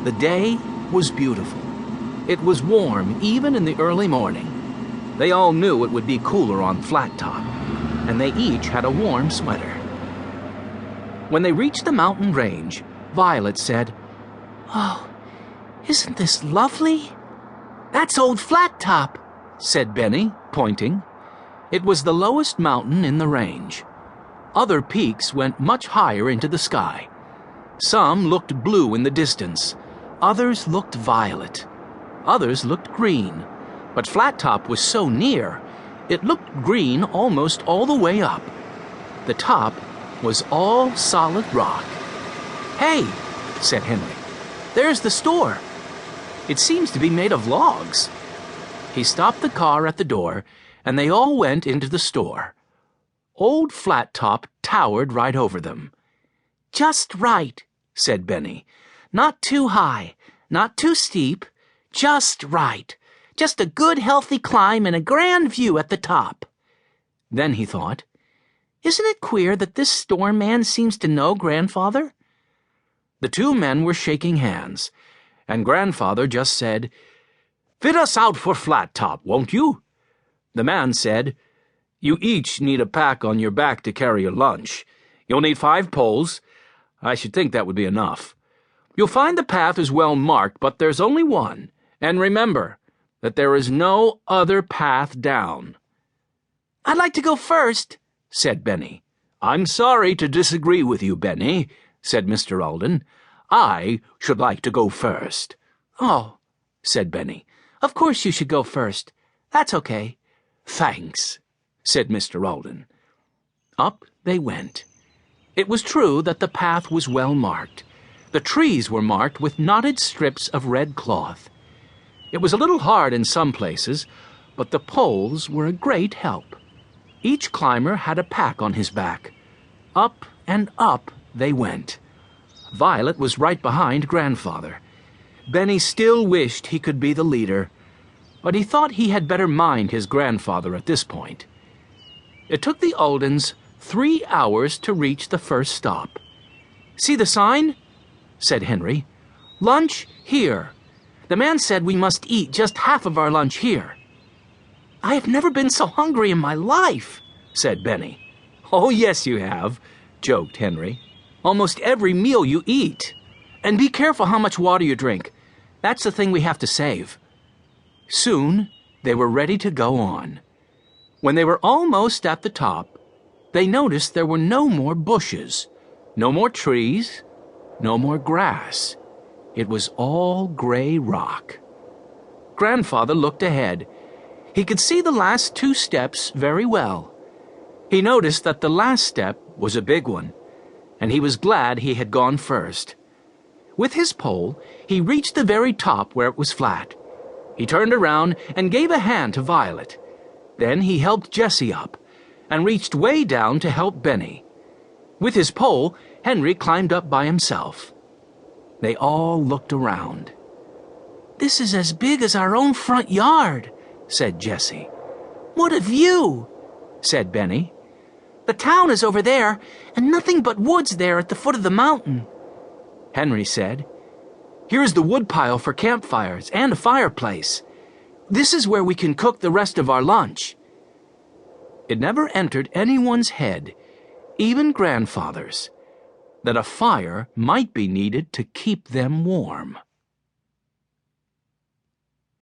The day was beautiful. It was warm even in the early morning. They all knew it would be cooler on Flat Top, and they each had a warm sweater. When they reached the mountain range, Violet said, "Oh, isn't this lovely?" "That's old Flat Top," said Benny, pointing. It was the lowest mountain in the range. Other peaks went much higher into the sky. Some looked blue in the distance. Others looked violet. Others looked green. But Flat Top was so near, it looked green almost all the way up. The top was all solid rock. "Hey," said Henry, "there's the store. It seems to be made of logs." He stopped the car at the door, and they all went into the store. Old Flat Top towered right over them. "Just right," said Benny. "Not too high, not too steep, just right. Just a good healthy climb and a grand view at the top." Then he thought, "Isn't it queer that this store man seems to know Grandfather?" The two men were shaking hands, and Grandfather just said, "Fit us out for Flat Top, won't you?" The man said, "You each need a pack on your back to carry your lunch. You'll need 5 poles. I should think that would be enough. You'll find the path is well marked, but there's only one. And remember that there is no other path down." "I'd like to go first," said Benny. "I'm sorry to disagree with you, Benny," said Mr. Alden. "I should like to go first." "Oh," said Benny, "of course you should go first. That's okay." "Thanks," said Mr. Alden. Up they went. It was true that the path was well marked. The trees were marked with knotted strips of red cloth. It was a little hard in some places, but the poles were a great help. Each climber had a pack on his back. Up and up they went. Violet was right behind Grandfather. Benny still wished he could be the leader, but he thought he had better mind his grandfather at this point. It took the Aldens 3 hours to reach the first stop. "See the sign?" said Henry. "Lunch here. The man said we must eat just half of our lunch here." "I have never been so hungry in my life," said Benny. "Oh, yes, you have," joked Henry. "Almost every meal you eat. And be careful how much water you drink. That's the thing we have to save." Soon they were ready to go on. When they were almost at the top, they noticed there were no more bushes, no more trees, no more grass. It was all gray rock. Grandfather looked ahead. He could see the last 2 steps very well. He noticed that the last step was a big one, and he was glad he had gone first. With his pole, he reached the very top where it was flat. He turned around and gave a hand to Violet. Then he helped Jessie up and reached way down to help Benny. With his pole, Henry climbed up by himself. They all looked around. "This is as big as our own front yard," said Jessie. "What a view," said Benny. "The town is over there, and nothing but woods there at the foot of the mountain." Henry said, "Here's the woodpile for campfires and a fireplace. This is where we can cook the rest of our lunch." It never entered anyone's head, even Grandfather's, that a fire might be needed to keep them warm.